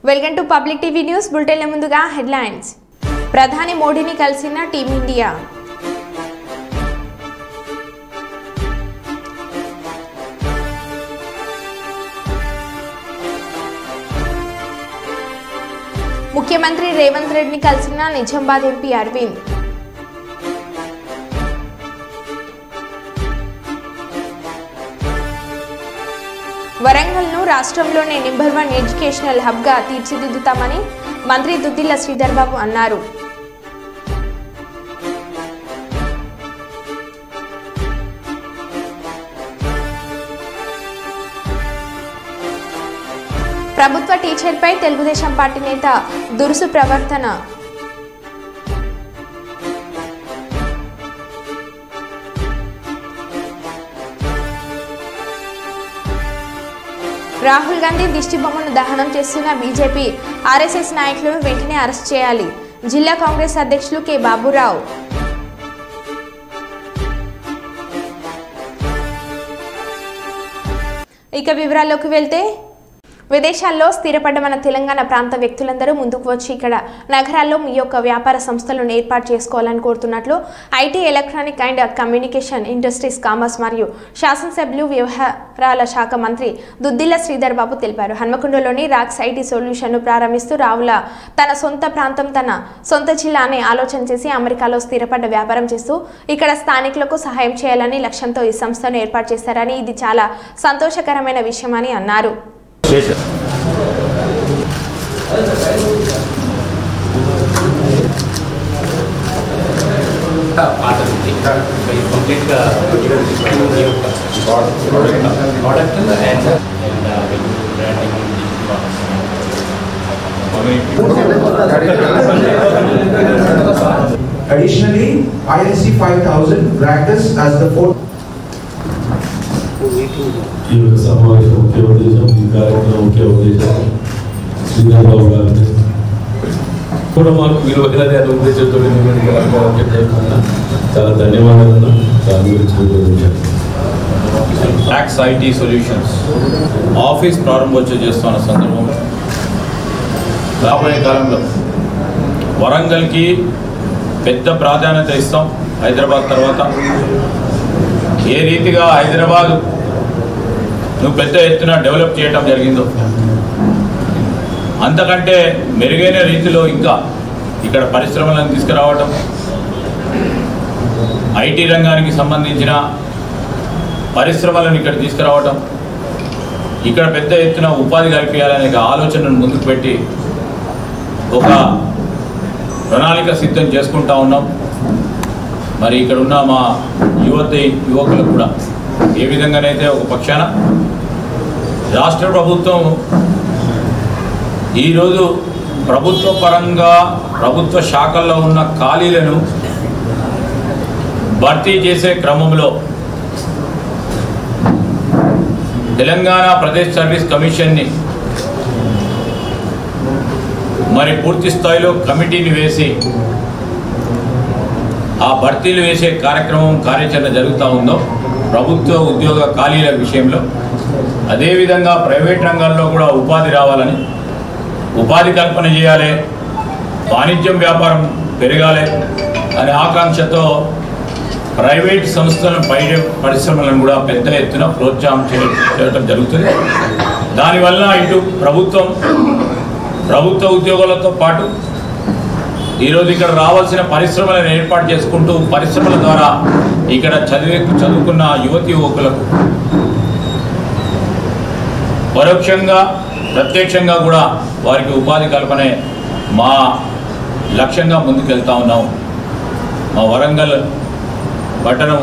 Welcome to public TV news bulletin ముందుగా headlines. ప్రధాని మోడీని కలిసిన టీమిండియా. ముఖ్యమంత్రి రేవంత్ రెడ్డిని కలిసిన నిజామాబాద్ ఎంపీ అరవింద్. వరంగల్ను రాష్ట్రంలోనే నెంబర్ 1 ఎడ్యుకేషనల్ హబ్గా తీర్చిదిద్దుతామని మంత్రి దుద్దిల్ల శ్రీధర్ బాబు అన్నారు. ప్రభుత్వ టీచర్పై తెలుగుదేశం పార్టీ నేత దురుసు ప్రవర్తన. రాహుల్ గాంధీ దిష్టిబొమ్మను దహనం చేస్తున్న బీజేపీ ఆర్ఎస్ఎస్ నాయకులను వెంటనే అరెస్ట్ చేయాలి. జిల్లా కాంగ్రెస్ అధ్యక్షులు కె బాబురావు. ఇక వివరాల్లోకి వెళ్తే, విదేశాల్లో స్థిరపడ్డ మన తెలంగాణ ప్రాంత వ్యక్తులందరూ ముందుకు వచ్చి ఇక్కడ నగరాల్లో మీ యొక్క వ్యాపార సంస్థలను ఏర్పాటు చేసుకోవాలని కోరుతున్నట్లు IT, electronic and communication, industries, commerce మరియు శాసనసభ్యులు వ్యవహారాల శాఖ మంత్రి దుద్దిల్ల శ్రీధర్ బాబు తెలిపారు. హన్మకొండలోని రాక్స్ ఐటీ సొల్యూషన్ను ప్రారంభిస్తూ రావుల తన సొంత ప్రాంతం, తన సొంత జిల్లా అనే ఆలోచన చేసి అమెరికాలో స్థిరపడ్డ వ్యాపారం చేస్తూ ఇక్కడ స్థానికులకు సహాయం చేయాలని లక్ష్యంతో ఈ సంస్థను ఏర్పాటు చేశారని, ఇది చాలా సంతోషకరమైన విషయమని అన్నారు. Additionally, INC 5000 ranked us as the fourth. ఈ యొక్క సమావేశం ముఖ్య ఉద్దేశం, ఈ కార్యక్రమం ముఖ్య ఉద్దేశం శ్రీధర్ బాబు గారిని కూడా మాకు విలువైనది అనే ఉద్దేశంతో చాలా ధన్యవాదాలు. దాని గురించి రాక్స్ ఐటీ సొల్యూషన్స్ ఆఫీస్ ప్రారంభోత్సవం చేస్తున్న సందర్భంలో రాబోయే కాలంలో వరంగల్కి పెద్ద ప్రాధాన్యత ఇస్తాం. హైదరాబాద్ తర్వాత ఏ రీతిగా హైదరాబాద్ నువ్వు పెద్ద ఎత్తున డెవలప్ చేయడం జరిగిందో అంతకంటే మెరుగైన రీతిలో ఇంకా ఇక్కడ పరిశ్రమలను తీసుకురావటం, ఐటీ రంగానికి సంబంధించిన పరిశ్రమలను ఇక్కడ తీసుకురావటం, ఇక్కడ పెద్ద ఎత్తున ఉపాధి కల్పించాలనే ఆలోచనను ముందుకు పెట్టి ఒక ప్రణాళిక సిద్ధం చేసుకుంటా ఉన్నాం. మరి ఇక్కడ ఉన్న మా యువకులకు కూడా ఏ విధంగానైతే ఒక పక్షాన రాష్ట్ర ప్రభుత్వం ఈరోజు ప్రభుత్వ పరంగా ప్రభుత్వ శాఖల్లో ఉన్న ఖాళీలను భర్తీ చేసే క్రమంలో తెలంగాణ ప్రదేశ్ సర్వీస్ కమిషన్ని మరి పూర్తి స్థాయిలో కమిటీని వేసి ఆ భర్తీలు వేసే కార్యాచరణ జరుగుతూ ఉందో ప్రభుత్వ ఉద్యోగ ఖాళీల విషయంలో, అదేవిధంగా ప్రైవేట్ రంగాల్లో కూడా ఉపాధి రావాలని, ఉపాధి కల్పన చేయాలి, వాణిజ్యం వ్యాపారం పెరగాలి అనే ఆకాంక్షతో ప్రైవేట్ సంస్థలను పరిశ్రమలను కూడా పెద్ద ఎత్తున ప్రోత్సాహం చేయడం జరుగుతుంది. దానివల్ల ఇటు ప్రభుత్వ ఉద్యోగాలతో పాటు ఈరోజు ఇక్కడ రావాల్సిన పరిశ్రమలను ఏర్పాటు చేసుకుంటూ పరిశ్రమల ద్వారా ఇక్కడ చదువుకున్న యువకులకు పరోక్షంగా ప్రత్యక్షంగా కూడా వారికి ఉపాధి కల్పనే మా లక్ష్యంగా ముందుకెళ్తా ఉన్నాం. మా వరంగల్ పట్టణం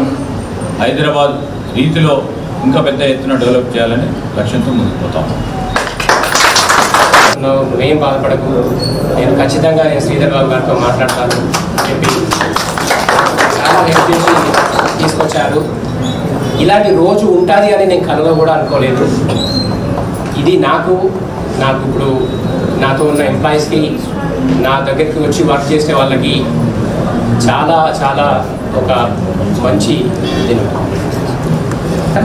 హైదరాబాద్ రీతిలో ఇంకా పెద్ద ఎత్తున డెవలప్ చేయాలని లక్ష్యంతో ముందుకు పోతాం. ఏం బాధపడకు, నేను ఖచ్చితంగా శ్రీధర్ బాబు గారితో మాట్లాడతాను చెప్పి చాలా హెల్ప్ చేసి తీసుకొచ్చారు. ఇలాంటి రోజు ఉంటుంది అని నేను కలలో కూడా అనుకోలేదు. ఇది నాకు ఇప్పుడు నాతో ఉన్న ఎంప్లాయీస్కి, నా దగ్గరికి వచ్చి వర్క్ చేసే వాళ్ళకి చాలా చాలా ఒక మంచి దినం.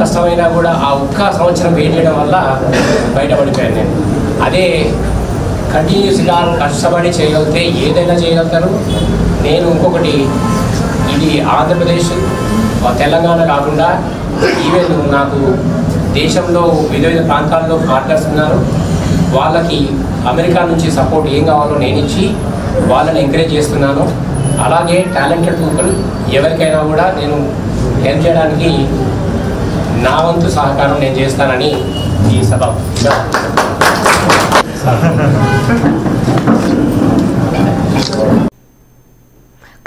కష్టమైనా కూడా ఆ ఒక్క సంవత్సరం వెయిట్ చేయడం వల్ల బయటపడిపోయాను నేను. అదే కంటిన్యూస్గా కష్టపడి చేయగలిగితే ఏదైనా చేయగలుగుతారు. నేను ఇంకొకటి, ఇది ఆంధ్రప్రదేశ్ తెలంగాణ కాకుండా ఈవెన్ నాకు దేశంలో వివిధ ప్రాంతాల్లో పార్ట్నర్స్ ఉన్నారు. వాళ్ళకి అమెరికా నుంచి సపోర్ట్ ఏం కావాలో నేను ఇచ్చి వాళ్ళని ఎంకరేజ్ చేస్తున్నాను. అలాగే టాలెంటెడ్ పీపుల్ ఎవరికైనా కూడా నేను హెల్ప్ చేయడానికి నా వంతు సహకారం నేను చేస్తానని ఈ సభ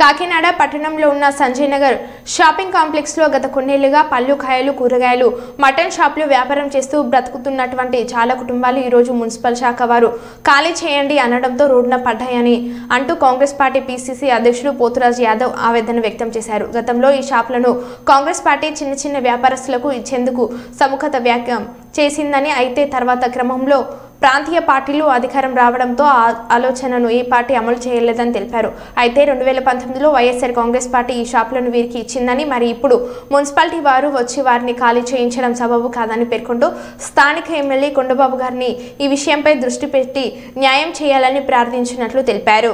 కాకినాడ పట్టణంలో ఉన్న సంజయ్ నగర్ షాపింగ్ కాంప్లెక్స్లో గత కొన్నేళ్లుగా పళ్ళు, కాయలు, కూరగాయలు, మటన్ షాపులు వ్యాపారం చేస్తూ బ్రతుకుతున్నటువంటి చాలా కుటుంబాలు ఈరోజు మున్సిపల్ శాఖ వారు ఖాళీ చేయండి అనడంతో రోడ్డున పడ్డాయని అంటూ కాంగ్రెస్ పార్టీ పీసీసీ అధ్యక్షుడు పోతురాజ్ యాదవ్ ఆవేదన వ్యక్తం చేశారు. గతంలో ఈ షాపులను కాంగ్రెస్ పార్టీ చిన్న చిన్న వ్యాపారస్తులకు ఇచ్చేందుకు సముఖత వ్యాఖ్యం చేసిందని, అయితే తర్వాత క్రమంలో ప్రాంతీయ పార్టీలు అధికారం రావడంతో ఆ ఆలోచనను ఈ పార్టీ అమలు చేయలేదని తెలిపారు. అయితే 2019లో వైఎస్ఆర్ కాంగ్రెస్ పార్టీ ఈ షాపులను వీరికి ఇచ్చిందని, మరి ఇప్పుడు మున్సిపాలిటీ వారు వచ్చి వారిని ఖాళీ చేయించడం సబబు కాదని పేర్కొంటూ స్థానిక ఎమ్మెల్యే కొండబాబు గారిని ఈ విషయంపై దృష్టి పెట్టి న్యాయం చేయాలని ప్రార్థించినట్లు తెలిపారు.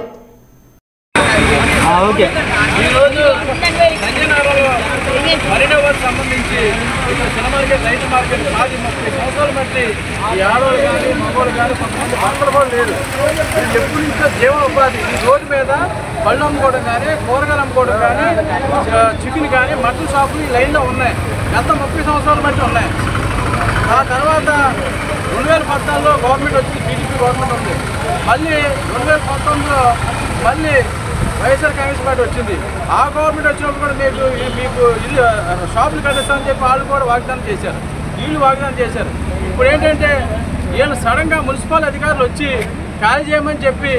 సంబంధించి చిన్న మార్కెట్, రైతు మార్కెట్ 30 సంవత్సరాల బట్టి ఈ ఆడవాళ్ళు కానీ మగవాళ్ళు కానీ కొంతమంది భర్తలు కూడా లేరు. వీళ్ళు ఎప్పటి నుంచో జీవనోపాధి ఈ రోడ్డు మీద పళ్ళు అమ్ముకోవడం కానీ, కూరగాయలు అమ్ముకోవడం కానీ, చికెన్ కానీ, మటన్ షాపులు ఈ లైన్లో ఉన్నాయి. గత 30 సంవత్సరాల బట్టి ఉన్నాయి. ఆ తర్వాత 2014లో గవర్నమెంట్ వచ్చింది, టీడీపీ గవర్నమెంట్ ఉంది. మళ్ళీ 2019లో మళ్ళీ వైఎస్ఆర్ కాంగ్రెస్ పార్టీ వచ్చింది. ఆ గవర్నమెంట్ వచ్చినప్పుడు కూడా మీకు ఇల్లు షాపులు కట్టిస్తామని చెప్పి వాళ్ళు కూడా వాగ్దానం చేశారు, వీళ్ళు వాగ్దానం చేశారు. ఇప్పుడు ఏంటంటే వీళ్ళు సడన్గా మున్సిపల్ అధికారులు వచ్చి ఖాళీ చేయమని చెప్పి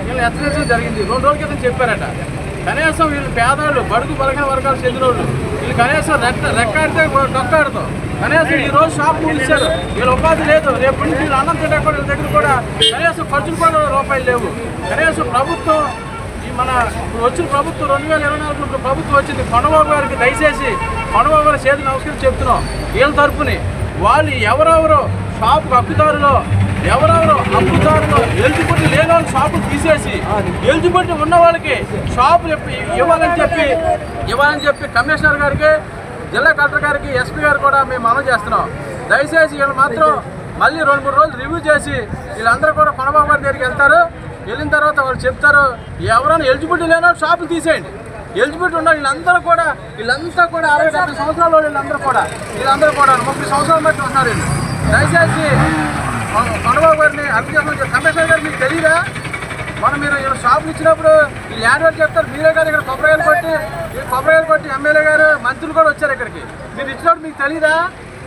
వీళ్ళు హెచ్చరించడం జరిగింది. 2 రోజుల క్రితం చెప్పారట. కనీసం వీళ్ళు పేదవాళ్ళు, బడుగు బలహీన వర్గాలు చెందిన వాళ్ళు, వీళ్ళు కనీసం రెక్కాడితే డొక్కాడుతాం. కనీసం ఈ రోజు షాప్ ముగిస్తారు, వీళ్ళ ఉపాధి లేదు. రేపు నుంచి వీళ్ళు అన్నం తింటే కూడా వీళ్ళ దగ్గర కూడా కనీసం ఖర్చులు కూడా రూపాయలు లేవు. కనీసం ప్రభుత్వం మన ఇప్పుడు వచ్చిన ప్రభుత్వం 2024 ప్రభుత్వం వచ్చింది. కొండబాబు గారికి దయచేసి కొండబాబు గారి చేతి నమస్కరించి చెప్తున్నాం. వీళ్ళ తరపుని వాళ్ళు ఎవరెవరో షాపుకు హక్కుదారులో, ఎవరెవరో అప్పుదారులో ఎలిజిబిలిటీ లేని వాళ్ళు షాపులు తీసేసి ఎలిజిబిలిటీ ఉన్న వాళ్ళకి షాపులు ఇవ్వాలని చెప్పి కమిషనర్ గారికి, జిల్లా కలెక్టర్ గారికి, ఎస్పీ గారు కూడా మేము మనవి చేస్తున్నాం. దయచేసి వీళ్ళు మాత్రం మళ్ళీ 2-3 రోజులు రివ్యూ చేసి వీళ్ళందరూ కూడా కొండబాబు గారి దగ్గరికి వెళ్తారు. వెళ్ళిన తర్వాత వాళ్ళు చెప్తారు, ఎవరైనా ఎలిజిబిలిటీ లేనో షాపులు తీసేయండి. ఎలిజిబిలిటీ ఉన్న వీళ్ళంతా కూడా 60-70 సంవత్సరాల వీళ్ళందరూ కూడా 30 సంవత్సరాల బట్టి ఉన్నారు. వీళ్ళు దయచేసి కొండబాబు గారిని అభిజేతం కమిషనర్ గారు మీకు తెలియదా? మీరు షాపులు ఇచ్చినప్పుడు వీళ్ళు యాడ్ చెప్తారు. మీరే కాదు ఇక్కడ కొబ్బరికాయలు కొట్టి ఎమ్మెల్యే గారు, మంత్రులు కూడా వచ్చారు ఇక్కడికి. మీరు ఇచ్చినప్పుడు మీకు తెలియదా?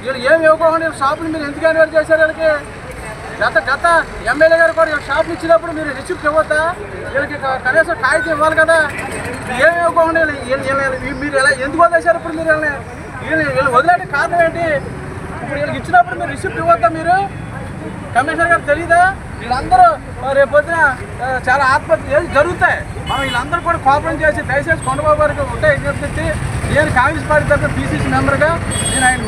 వీళ్ళు ఏమి ఇవ్వకుండా షాపులు మీరు ఎందుకు యాడ్ చేశారు? వీళ్ళకి గత ఎమ్మెల్యే గారు కూడా షాపులు ఇచ్చినప్పుడు మీరు రిసిప్ట్ ఇవ్వద్దా? వీళ్ళకి కనీసం కాగితం ఇవ్వాలి కదా. ఏమి ఇవ్వకుండా మీరు ఎలా ఎందుకు వదిలేశారు? ఇప్పుడు మీరు వీళ్ళు వదిలేట కారణం ఏంటి? ఇప్పుడు వీళ్ళకి ఇచ్చినప్పుడు మీరు రిసిప్ట్ ఇవ్వద్దా? మీరు కమిషనర్ గారు తెలియదా? వీళ్ళందరూ రేపొద్దున చాలా ఆత్మహత్యలు జరుగుతాయి. మనం వీళ్ళందరూ కూడా కోఆపరేట్ చేసి దయచేసి కొండబాబు గారికి ఉంటే విజ్ఞప్తి. నేను కాంగ్రెస్ పార్టీ తరఫున పీసీసీ మెంబర్గా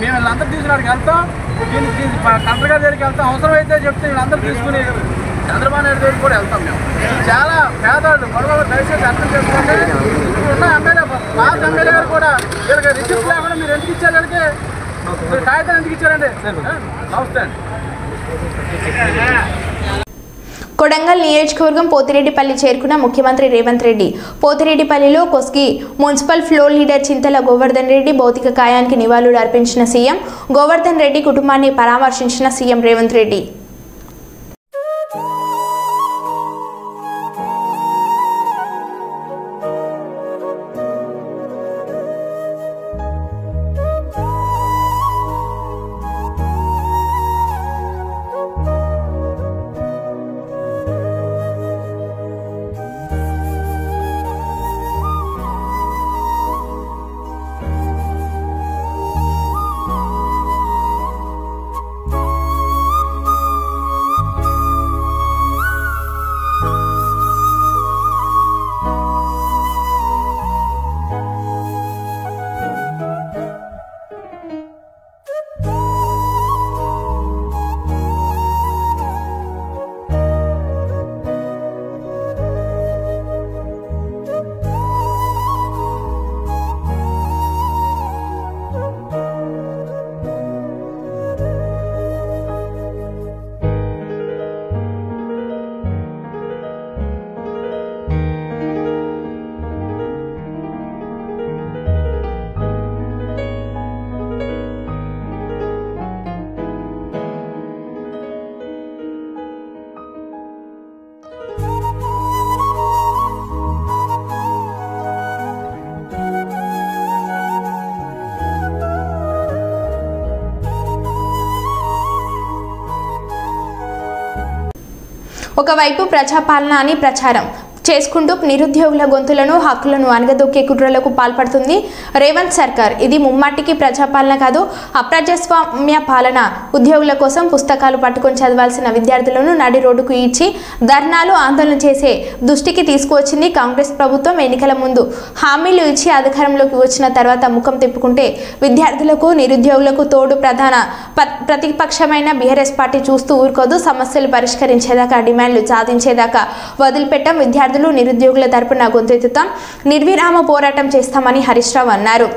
మేము వీళ్ళందరూ తీసుకున్నాడికి వెళ్తాం. కలెక్టర్ గారి దగ్గరికి వెళ్తాం. అవసరమైతే చెప్తే వీళ్ళందరూ తీసుకుని చంద్రబాబు నాయుడు దగ్గరికి కూడా వెళ్తాం. మేము చాలా పేదవాళ్ళు. కొండబాబు దయచేసి అర్థం చేసుకోండి. ఇప్పుడున్న ఎమ్మెల్యే, పాత ఎమ్మెల్యే గారు కూడా వీళ్ళకి రిసిప్ట్ లేకుండా మీరు ఎందుకు ఇచ్చారు? వీళ్ళకి మీరు కాగితం ఎందుకు ఇచ్చారండి? నమస్తే అండి. కొడంగల్ నియోజకవర్గం పోతిరెడ్డిపల్లి చేరుకున్న ముఖ్యమంత్రి రేవంత్ రెడ్డి పోతిరెడ్డిపల్లిలో Kosgi municipal floor leader Chintala Govardhan Reddy భౌతిక కాయానికి నివాళులు అర్పించిన సీఎం, గోవర్ధన్ రెడ్డి కుటుంబాన్ని పరామర్శించిన సీఎం రేవంత్ రెడ్డి. ఒకవైపు ప్రజాపాలన అని ప్రచారం చేసుకుంటూ నిరుద్యోగుల గొంతులను హక్కులను అనగదొక్కే కుట్రలకు పాల్పడుతుంది రేవంత్ సర్కార్. ఇది ముమ్మాటికి ప్రజాపాలన కాదు, అప్రజాస్వామ్య పాలన. ఉద్యోగుల కోసం పుస్తకాలు పట్టుకొని చదవాల్సిన విద్యార్థులను నడి రోడ్డుకు ఈడ్చి ధర్నాలు ఆందోళన చేసే దృష్టికి తీసుకువచ్చింది కాంగ్రెస్ ప్రభుత్వం. ఎన్నికల ముందు హామీలు ఇచ్చి అధికారంలోకి వచ్చిన తర్వాత ముఖం తిప్పుకుంటే విద్యార్థులకు నిరుద్యోగులకు తోడు ప్రతిపక్షమైన బీఆర్ఎస్ పార్టీ చూస్తూ ఊరుకోదు. సమస్యలు పరిష్కరించేదాకా, డిమాండ్లు సాధించేదాకా వదిలిపెట్టం. విద్యార్థులు నిరుద్యోగుల తరపున గొంతెత్తుతాం, నిర్విరామ పోరాటం చేస్తామని హరీష్ రావు అన్నారు.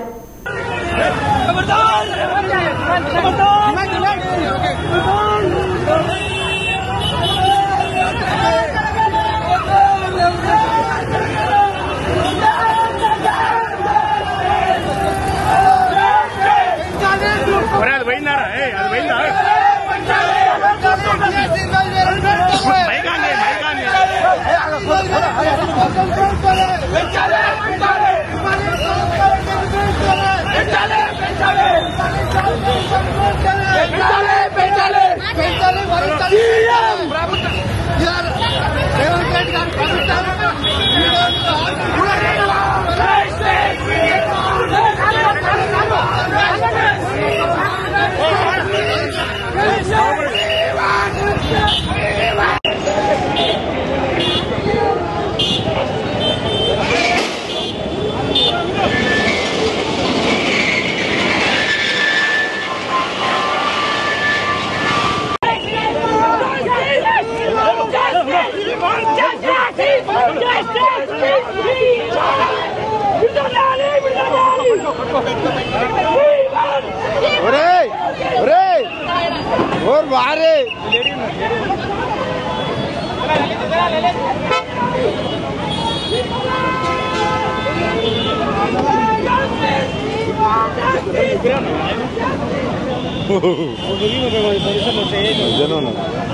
और बाहर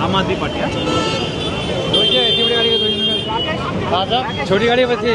आम आदमी पार्टी छोटी गाड़ी बची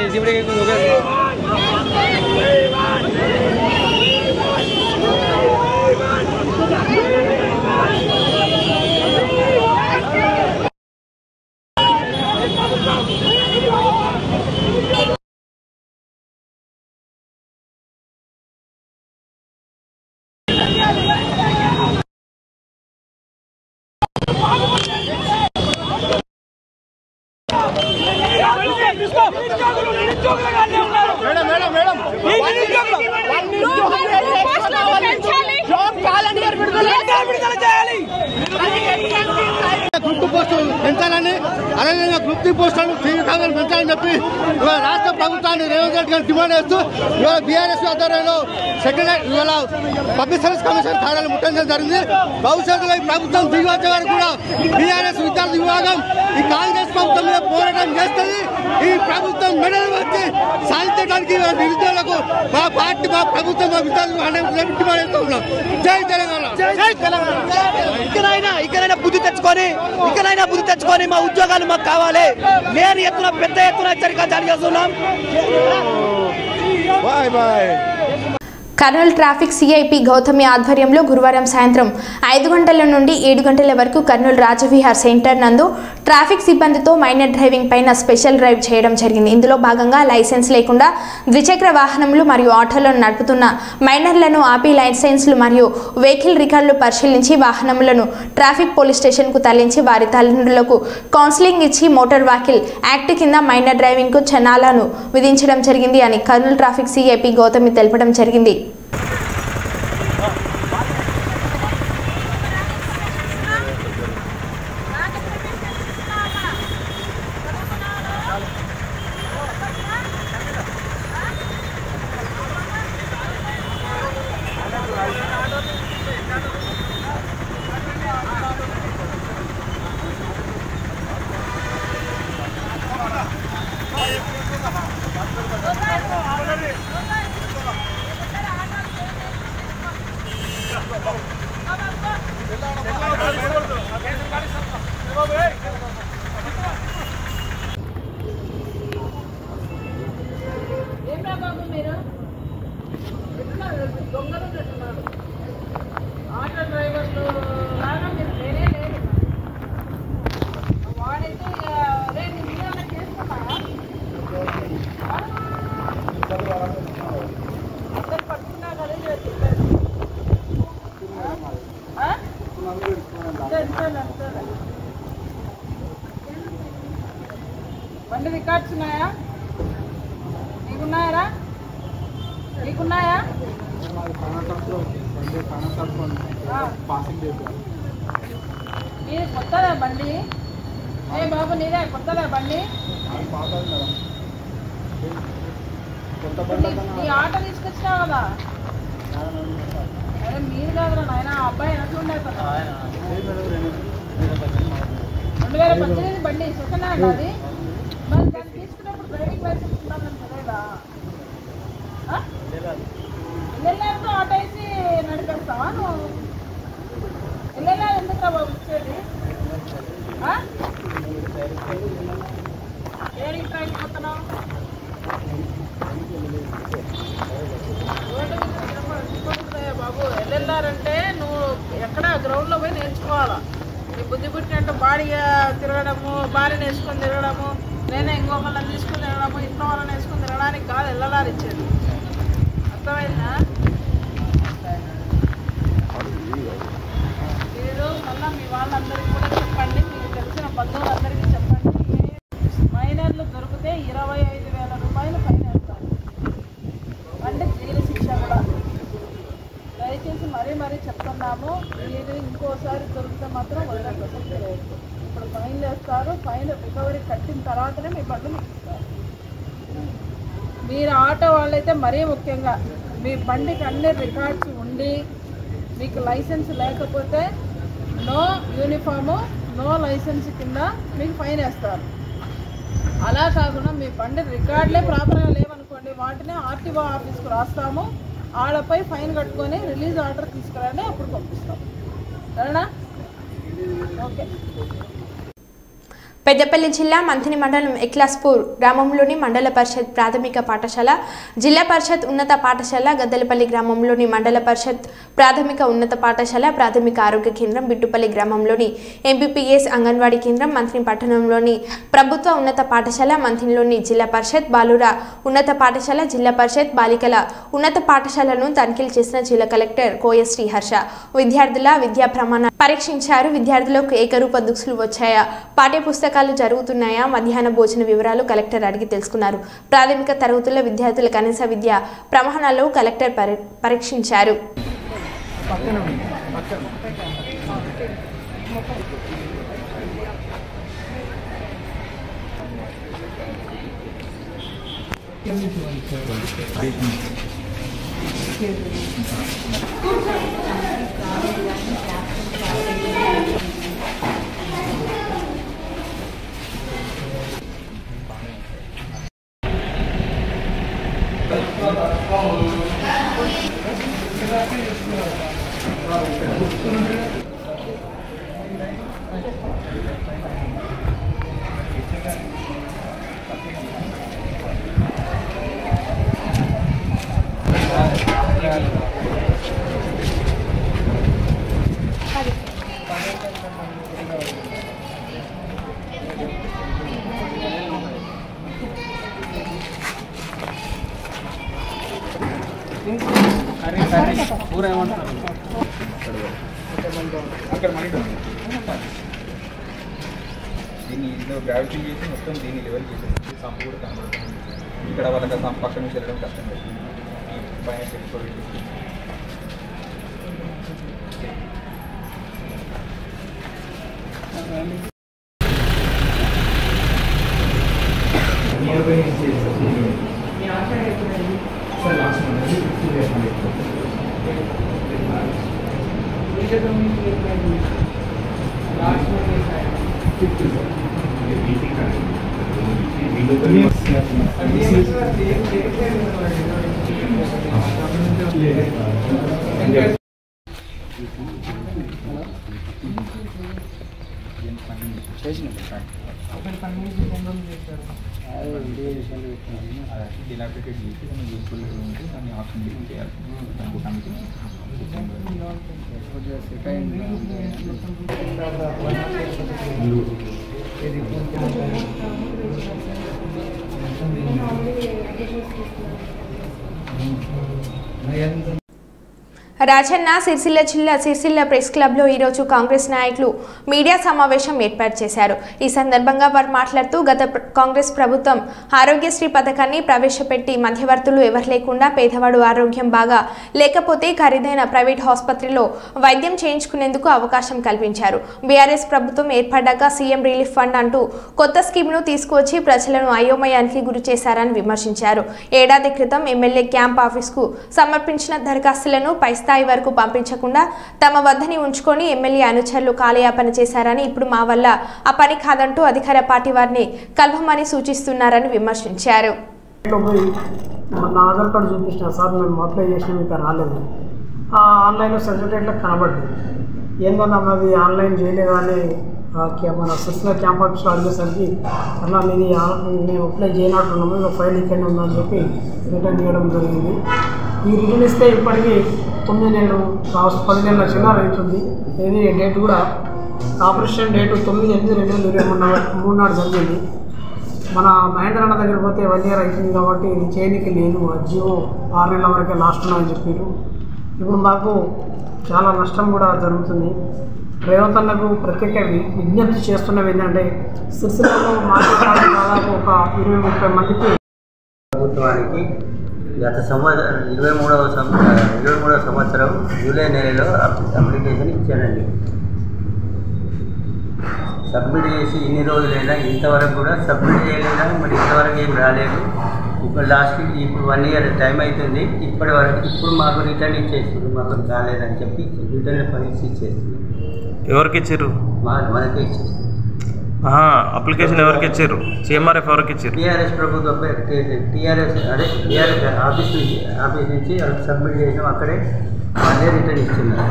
గ్రూప్ పోస్టులు పెంచాలని, అదేవిధంగా గ్రూప్ 3 పోస్టులను తీవ్రంగా పెంచాలని చెప్పి ఇవాళ రాష్ట్ర ప్రభుత్వాన్ని రేవంత్ రెడ్డి గారు డిమాండ్ చేస్తూ ఇవాళ బీఆర్ఎస్ ఆధ్వర్యంలో ఇవాళ పబ్లిక్ సర్వీస్ కమిషన్ కార్యాలయం ముట్టడించడం జరిగింది. భవిష్యత్తులో ఈ ప్రభుత్వం దిగి వచ్చే వరకు కూడా బీఆర్ఎస్ విద్యార్థి విభాగం ఈ కాంగ్రెస్ ప్రభుత్వం మీద పోరాటం చేస్తుంది. ఈ ప్రభుత్వం మెడలు వచ్చి సాధించడానికి నిరుద్యోగులకు మా పార్టీ, మా ప్రభుత్వం, మా విద్యార్థులు డిమాండ్ చేస్తూ ఉన్నాం. జై తెలంగాణ, జై తెలంగాణ. ఇకనైనా బుద్ధి తెచ్చుకొని మా ఉద్యోగాలు మాకు కావాలి. నేను పెద్ద ఎత్తున హెచ్చరిక జారీ చేస్తున్నాం. Bye bye. Kurnool traffic CIP Gautami ఆధ్వర్యంలో గురువారం సాయంత్రం 5 గంటల నుండి 7 గంటల వరకు కర్నూలు రాజవిహార్ సెంటర్ నందు ట్రాఫిక్ సిబ్బందితో మైనర్ డ్రైవింగ్ పైన స్పెషల్ డ్రైవ్ చేయడం జరిగింది. ఇందులో భాగంగా లైసెన్స్ లేకుండా ద్విచక్ర వాహనములు మరియు ఆటోలను నడుపుతున్న మైనర్లను ఆపి లైసెన్స్లు మరియు వెహికల్ రికార్డులు పరిశీలించి వాహనములను ట్రాఫిక్ పోలీస్ స్టేషన్కు తరలించి వారి తల్లిదండ్రులకు కౌన్సిలింగ్ ఇచ్చి మోటార్ వెహికల్ యాక్ట్ కింద మైనర్ డ్రైవింగ్కు చనాలను విధించడం జరిగింది అని కర్నూలు ట్రాఫిక్ సిఐపి గౌతమి తెలపడం జరిగింది. బండి రికార్డ్స్ ఉన్నాయా? నీకున్నాయరా? నీకున్నాయా? నీది కొత్తదా బండి? ఏ బాబు నీదే కొత్తదా బండి? నీ ఆటో తీసుకొచ్చినావు కదా? అరే మీరు కాదురా నాయన, ఆ అబ్బాయి ఎనట్లుండే 2018 బండి సెకండ్ హ్యాండ్ అది. మరి దాన్ని తీసుకున్నప్పుడు డ్రైవింగ్ లైసెన్స్ ఉండాలని తెలియదా? ఎల్లెళ్ళతో ఆటో వేసి నడిపేస్తావా నువ్వు? ఎల్లెళ్ళ ఎందుకు బాబు ఇచ్చేది? ఏడికి ట్రైన్ పోతున్నావు? బాబు ఎల్లెళ్ళారంటే నువ్వు ఎక్కడ గ్రౌండ్లో పోయి నేర్చుకోవాలా. నీ బుద్ధి పుట్టినట్టు బాడీగా తిరగడము, భార్యను వేసుకొని తిరగడము, నేనే ఇంకొకళ్ళని తీసుకుని తిరగడము, ఇంట్లో వాళ్ళని వేసుకొని తిరగడానికి కాదు ఎల్లలారు ఇచ్చేది. అర్థమైందా? మీరు మళ్ళీ మీ వాళ్ళందరికీ కూడా చెప్పండి, మీకు తెలిసిన బంధువులందరికీ చెప్పండి. మైనర్లు దొరికితే 25,000 రూపాయలు ఫైన్ వేస్తారు. అంటే జైలు శిక్ష కూడా. దయచేసి మరీ చెప్తున్నాము, మీరు ఇంకోసారి దొరికితే మాత్రం వదలకపోతే ఇప్పుడు ఫైన్లు వేస్తారు. ఫైన్ రికవరీ కట్టిన తర్వాతనే మీ బండి మీకు ఇస్తారు. మీరు ఆటో వాళ్ళైతే మరీ ముఖ్యంగా మీ బండికి అన్ని రికార్డ్స్ ఉండి మీకు లైసెన్స్ లేకపోతే నో యూనిఫాము నో లైసెన్స్ కింద మీకు ఫైన్ వేస్తారు. అలా కాకుండా మీ బండి రికార్డులే ప్రాపర్గా లేవనుకోండి, వాటిని ఆర్టీఓ ఆఫీస్కి రాస్తాము. ఆడపై ఫైన్ కట్టుకొని రిలీజ్ ఆర్డర్ తీసుకురండి, అప్పుడు పంపిస్తాం. సరేనా? ఓకే. పెద్దపల్లి జిల్లా మంథని మండలం ఎక్లాస్పూర్ గ్రామంలోని మండల పరిషత్ ప్రాథమిక పాఠశాల, జిల్లా పరిషత్ ఉన్నత పాఠశాల, గద్దలపల్లి గ్రామంలోని మండల పరిషత్ ప్రాథమిక ఉన్నత పాఠశాల, ప్రాథమిక ఆరోగ్య కేంద్రం, బిట్టుపల్లి గ్రామంలోని ఎంపీపీఎస్ అంగన్వాడీ కేంద్రం, మంథని పట్టణంలోని ప్రభుత్వ ఉన్నత పాఠశాల, మంథనిలోని జిల్లా పరిషత్ బాలుర ఉన్నత పాఠశాల, జిల్లా పరిషత్ బాలికల ఉన్నత పాఠశాలను తనిఖీలు చేసిన జిల్లా కలెక్టర్ కోయ శ్రీహర్ష విద్యార్థుల విద్యా ప్రమాణాలు పరీక్షించారు. విద్యార్థులకు ఏకరూప దుస్తులు వచ్చాయా, పాఠ్య పుస్తకాలు జరుగుతున్నాయా, మధ్యాహ్న భోజన వివరాలు కలెక్టర్ అడిగి తెలుసుకున్నారు. ప్రాథమిక తరగతుల విద్యార్థుల కనీస విద్యా ప్రమాణాలు కలెక్టర్ పరీక్షించారు. దీన్ని గ్రావిటీ చేసి మొత్తం దీన్ని లెవెల్ చేసేసి సంపు కూడా కనబడుతుంది. ఇక్కడ వాళ్ళకి సంపు పక్క నుంచి వెళ్ళడం కష్టం లేదు. ఈ పైన పెట్టుకోవాలి. డిలాబిటెడ్ చేసి దాన్ని యూస్ఫుల్ ఉంటే దాన్ని ఆప్షన్ చేయాలి. రాజన్న సిరిసిల్ల ప్రెస్ క్లబ్లో ఈరోజు కాంగ్రెస్ నాయకులు మీడియా సమావేశం ఏర్పాటు చేశారు. ఈ సందర్భంగా వారు మాట్లాడుతూ గత కాంగ్రెస్ ప్రభుత్వం ఆరోగ్యశ్రీ పథకాన్ని ప్రవేశపెట్టి మధ్యవర్తులు ఎవరు లేకుండా పేదవాడు ఆరోగ్యం బాగా లేకపోతే ఖరీదైన ప్రైవేట్ ఆసుపత్రిలో వైద్యం చేయించుకునేందుకు అవకాశం కల్పించారు. బీఆర్ఎస్ ప్రభుత్వం ఏర్పడ్డాక సీఎం రిలీఫ్ ఫండ్ అంటూ కొత్త స్కీమ్ను తీసుకువచ్చి ప్రజలను అయోమయానికి గురి చేశారని విమర్శించారు. ఏడాది క్రితం ఎమ్మెల్యే క్యాంప్ ఆఫీస్కు సమర్పించిన దరఖాస్తులను పై స్థాయి వరకు పంపించకుండా తమ వద్దని ఉంచుకొని ఎమ్మెల్యే అనుచరులు కాలయాపన చేశారని, ఇప్పుడు మా వల్ల ఆ పని కాదంటూ అధికార పార్టీ వారిని కలవమని సూచిస్తున్నారని విమర్శించారు. ఆధార్ కార్డు చూపించిన సార్ మేము అప్లై చేసిన మీకు రాలేదు, ఆన్లైన్లో సర్టిఫికేట్లో కనబడింది. ఏంటన్నా మాది ఆన్లైన్ చేయలేదని మన సిస్టర్ క్యాంప్ ఆఫీస్లో అడిగేసరికి అలా మీది మేము అప్లై చేయనట్టున్నాము, ఇంకా ఫైల్ ఇక్కడనే ఉందని చెప్పి రిటర్న్ చేయడం జరిగింది. ఈ రిటర్న్ ఇస్తే ఇప్పటికీ 9 నెలలు 10 నెలల చిల్లర అవుతుంది. ఇది డేట్ కూడా ఆపరేషన్ డేటు 9/8/2023 నాడు జరిగింది. మన మహేంద్ర అన్న దగ్గర పోతే 1 ఇయర్ అవుతుంది కాబట్టి ఇది చేయడానికి లేదు, జియో 6 నెలల వరకే లాస్ట్ ఉన్నాయని చెప్పారు. ఇప్పుడు మాకు చాలా నష్టం కూడా జరుగుతుంది. రేవంత్ అన్నకు ప్రత్యేక విజ్ఞప్తి చేస్తున్నవి ఏంటంటే సిరిసిల్లలో మాట్లాడే దాదాపు ఒక 20-30 మందికి ప్రభుత్వానికి గత సంవత్సరం 23వ సంవత్సరం జూలై నెలలో అప్లికేషన్ ఇచ్చానండి. సబ్మిట్ చేసి ఇన్ని రోజులైనా ఇంతవరకు కూడా సబ్మిట్ చేయలేదా, మరి ఇంతవరకు ఏం రాలేదు. ఇప్పుడు లాస్ట్కి ఇప్పుడు 1 ఇయర్ టైం అవుతుంది. ఇప్పటి వరకు ఇప్పుడు మాకు రిటర్న్ ఇచ్చేస్తుంది, మాకు రాలేదని చెప్పి రిటర్న్ పరీక్ష ఇచ్చేస్తుంది. ఎవరికి ఇచ్చారు? మనకే ఇచ్చేస్తుంది. అప్లికేషన్ ఎవరికి ఇచ్చారు? సిఎంఆర్ఎఫ్ ఎవరికి ఇచ్చారు? టీఆర్ఎస్ ప్రభుత్వం టీఆర్ఎస్ ఆఫీస్ నుంచి సబ్మిట్ చేసాం, అక్కడే వాళ్ళే రిటర్న్ ఇస్తున్నారు.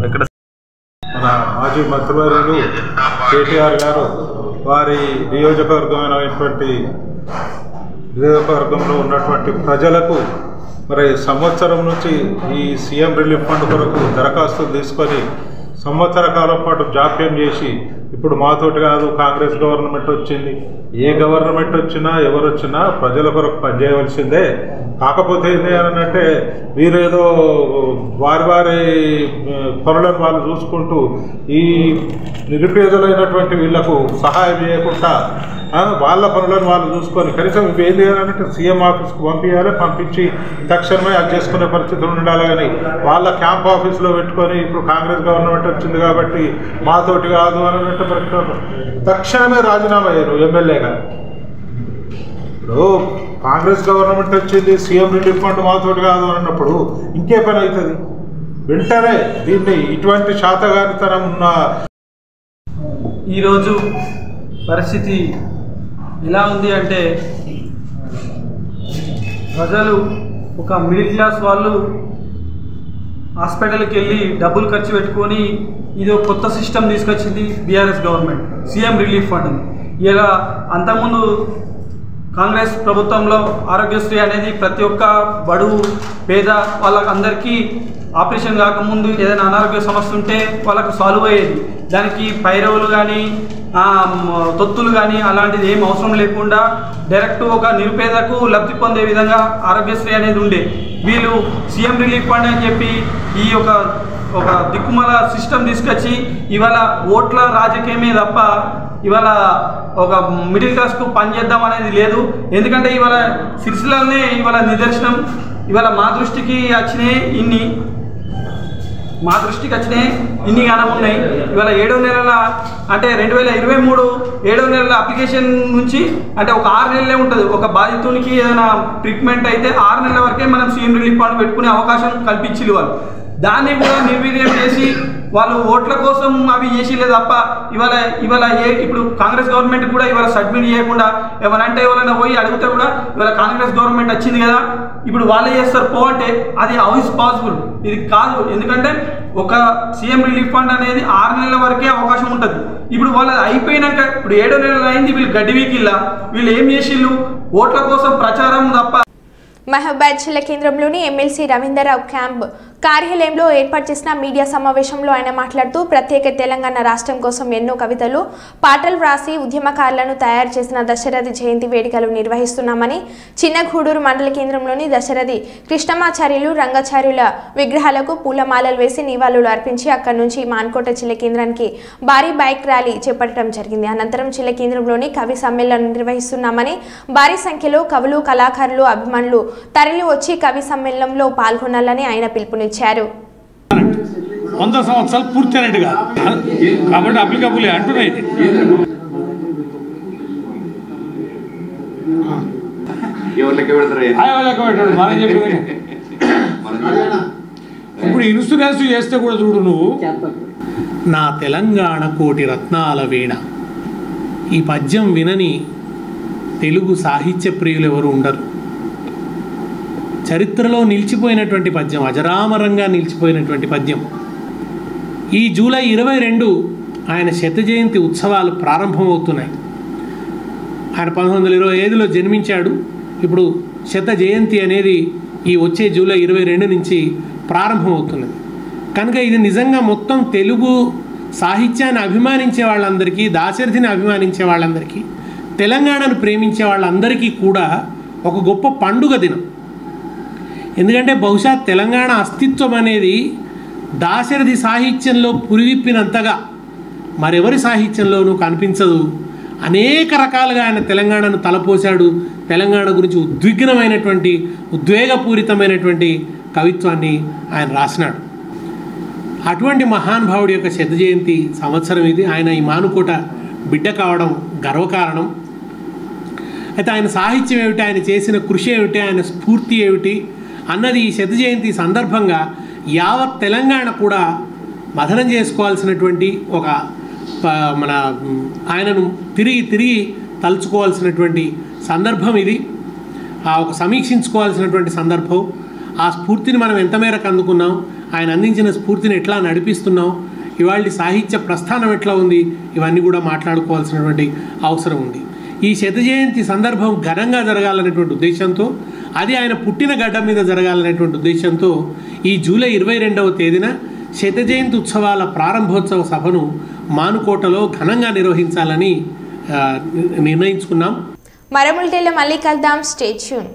ఎక్కడ మన మాజీ మంత్రివర్యులు కేటీఆర్ గారు వారి నియోజకవర్గంలో ఉన్నటువంటి ప్రజలకు మరి సంవత్సరం నుంచి ఈ సీఎం రిలీఫ్ ఫండ్ కొరకు దరఖాస్తులు తీసుకొని సంవత్సర కాలం పాటు జాప్యం చేసి ఇప్పుడు మాతోటి కాదు, కాంగ్రెస్ గవర్నమెంట్ వచ్చింది, ఏ గవర్నమెంట్ వచ్చినా ఎవరు వచ్చినా ప్రజల కొరకు పనిచేయవలసిందే. కాకపోతే ఏంటి అని అంటే వీరేదో వారి పనులను వాళ్ళు చూసుకుంటూ ఈ నిరుపేదలైనటువంటి వీళ్లకు సహాయం చేయకుండా వాళ్ళ పనులను వాళ్ళు చూసుకొని కనీసం ఇవి ఏం చేయాలంటే సీఎం ఆఫీస్కి పంపించి తక్షణమే అది చేసుకునే పరిస్థితులు ఉండాలి. కానీ వాళ్ళ క్యాంప్ ఆఫీస్లో పెట్టుకొని ఇప్పుడు కాంగ్రెస్ గవర్నమెంట్ వచ్చింది కాబట్టి మాతోటి కాదు అని తక్షణమే రాజీనామా అయ్యారు ఎమ్మెల్యేగా. ఇప్పుడు కాంగ్రెస్ గవర్నమెంట్ వచ్చింది, సీఎం రిలీఫ్ ఫండ్ మాతోటి కాదు అన్నప్పుడు ఇంకే పని అవుతుంది? వెంటనే దీన్ని ఇటువంటి శాతగానితనం ఉన్న ఈరోజు పరిస్థితి ఎలా ఉంది అంటే ప్రజలు ఒక మిడిల్ క్లాస్ వాళ్ళు హాస్పిటల్కి వెళ్ళి డబ్బులు ఖర్చు పెట్టుకొని ఇది ఒక కొత్త సిస్టమ్ తీసుకొచ్చింది BRS government, CM relief fund. ఇలా అంతకుముందు కాంగ్రెస్ ప్రభుత్వంలో ఆరోగ్యశ్రీ అనేది ప్రతి ఒక్క బడుగు పేద వాళ్ళకందరికీ ఆపరేషన్ కాకముందు ఏదైనా అనారోగ్య సమస్య ఉంటే వాళ్ళకు సాల్వ్ అయ్యేది. దానికి పైరవులు కానీ తొత్తులు కానీ అలాంటిది ఏం అవసరం లేకుండా డైరెక్ట్ ఒక నిరుపేదకు లబ్ధి పొందే విధంగా ఆరోగ్యశ్రీ అనేది ఉండే. వీళ్ళు సీఎం రిలీఫ్ ఫండ్ అని చెప్పి ఈ ఒక దిక్కుమల సిస్టమ్ తీసుకొచ్చి ఇవాళ ఓట్ల రాజకీయమే తప్ప ఇవాళ ఒక మిడిల్ క్లాస్కు పని చేద్దాం అనేది లేదు. ఎందుకంటే ఇవాళ సిరిసిల్లనే ఇవాళ నిదర్శనం. ఇవాళ మా దృష్టికి వచ్చినాయి ఇన్ని గానం ఉన్నాయి. ఇవాళ 7వ నెలల అంటే 2023 7వ నెలల అప్లికేషన్ నుంచి అంటే ఒక 6 నెలలే ఉంటుంది. ఒక బాధితునికి ఏదైనా ట్రీట్మెంట్ అయితే 6 నెలల వరకే మనం సీఎం రిలీఫ్ ఫండ్ పెట్టుకునే అవకాశం కల్పించింది వాళ్ళు. దాన్ని కూడా నిర్వీర్యం చేసి వాళ్ళు ఓట్ల కోసం అవి చేసిలే తప్ప ఇవాళ ఇప్పుడు కాంగ్రెస్ గవర్నమెంట్ కూడా ఇవాళ సబ్మిట్ చేయకుండా ఎవరంటే ఎవరైనా పోయి అడిగితే కూడా ఇవాళ కాంగ్రెస్ గవర్నమెంట్ వచ్చింది కదా ఇప్పుడు వాళ్ళే చేస్తారు పో అంటే అది హౌ ఇస్ పాసిబుల్? ఇది కాదు. ఎందుకంటే ఒక సీఎం రిలీఫ్ ఫండ్ అనేది 6 నెలల వరకే అవకాశం ఉంటుంది. ఇప్పుడు వాళ్ళది అయిపోయినాక ఇప్పుడు 7వ నెలలు అయింది, వీళ్ళు గడ్డి వీకిల్లా వీళ్ళు ఏం చేసిళ్ళు? ఓట్ల కోసం ప్రచారం తప్ప. మహబాద్ జిల్లా కేంద్రంలోని ఎమ్మెల్సీ రవీందర్రావు క్యాంప్ కార్యాలయంలో ఏర్పాటు చేసిన మీడియా సమావేశంలో ఆయన మాట్లాడుతూ ప్రత్యేక తెలంగాణ రాష్ట్రం కోసం ఎన్నో కవితలు పాటలు వ్రాసి ఉద్యమకారులను తయారు చేసిన దశరథి జయంతి వేడుకలు నిర్వహిస్తున్నామని చిన్నగూడూరు మండల కేంద్రంలోని దశరథి కృష్ణమాచార్యులు రంగాచార్యుల విగ్రహాలకు పూలమాలలు వేసి నివాళులు అర్పించి అక్కడి నుంచి మాన్కోట జిల్లా కేంద్రానికి భారీ బైక్ ర్యాలీ చేపట్టడం జరిగింది. అనంతరం జిల్లా కేంద్రంలోని కవి సమ్మేళనం నిర్వహిస్తున్నామని భారీ సంఖ్యలో కవులు కళాకారులు అభిమానులు తరలి వచ్చి కవి సమ్మేళనంలో పాల్గొనాలని ఆయన పిలుపునిచ్చారు. 100 సంవత్సరాలు పూర్తయినట్టుగా కాబట్టి అప్లికబుల్ అంటున్నాయి. ఇప్పుడు ఇన్సూరెన్స్ చేస్తే కూడా చూడు నువ్వు. నా తెలంగాణ కోటి రత్నాల వీణ, ఈ పద్యం వినని తెలుగు సాహిత్య ప్రియులు ఎవరు ఉండరు. చరిత్రలో నిలిచిపోయినటువంటి పద్యం, అజరామరంగా నిలిచిపోయినటువంటి పద్యం. ఈ జూలై 22 ఆయన శత జయంతి ఉత్సవాలు ప్రారంభమవుతున్నాయి. ఆయన 1925లో జన్మించాడు. ఇప్పుడు శత జయంతి అనేది ఈ వచ్చే జూలై 22 నుంచి ప్రారంభమవుతున్నది. కనుక ఇది నిజంగా మొత్తం తెలుగు సాహిత్యాన్ని అభిమానించే వాళ్ళందరికీ, దాశరథిని అభిమానించే వాళ్ళందరికీ, తెలంగాణను ప్రేమించే వాళ్ళందరికీ కూడా ఒక గొప్ప పండుగ దినం. ఎందుకంటే బహుశా తెలంగాణ అస్తిత్వం అనేది దాశరథి సాహిత్యంలో పురివిప్పినంతగా మరెవరి సాహిత్యంలోనూ కనిపించదు. అనేక రకాలుగా ఆయన తెలంగాణను తలపోశాడు. తెలంగాణ గురించి ఉద్విగ్నమైనటువంటి, ఉద్వేగపూరితమైనటువంటి కవిత్వాన్ని ఆయన రాసినాడు. అటువంటి మహానుభావుడి యొక్క శత జయంతి సంవత్సరం ఇది. ఆయన ఈ మానుకోట బిడ్డ కావడం గర్వకారణం. అయితే ఆయన సాహిత్యం ఏమిటి, ఆయన చేసిన కృషి ఏమిటి, ఆయన స్ఫూర్తి ఏమిటి అన్నది ఈ శత జయంతి సందర్భంగా యావత్ తెలంగాణ కూడా మథనం చేసుకోవాల్సినటువంటి ఒక మన ఆయనను తిరిగి తలుచుకోవాల్సినటువంటి సందర్భం ఇది. ఒక సమీక్షించుకోవాల్సినటువంటి సందర్భం. ఆ స్ఫూర్తిని మనం ఎంత మేరకు అందుకున్నాం, ఆయన అందించిన స్ఫూర్తిని ఎట్లా నడిపిస్తున్నాం, ఇవాళ సాహిత్య ప్రస్థానం ఎట్లా ఉంది, ఇవన్నీ కూడా మాట్లాడుకోవాల్సినటువంటి అవసరం ఉంది. ఈ శత జయంతి సందర్భం ఘనంగా జరగాలనేటువంటి ఉద్దేశంతో, అది ఆయన పుట్టిన గడ్డ మీద జరగాలనేటువంటి ఉద్దేశంతో ఈ జూలై 22వ తేదీన శత జయంతి ఉత్సవాల ప్రారంభోత్సవ సభను మానుకోటలో ఘనంగా నిర్వహించాలని నిర్ణయించుకున్నాం. మరో బులెటిన్లో మళ్ళీ కలుద్దాం. Stay tune.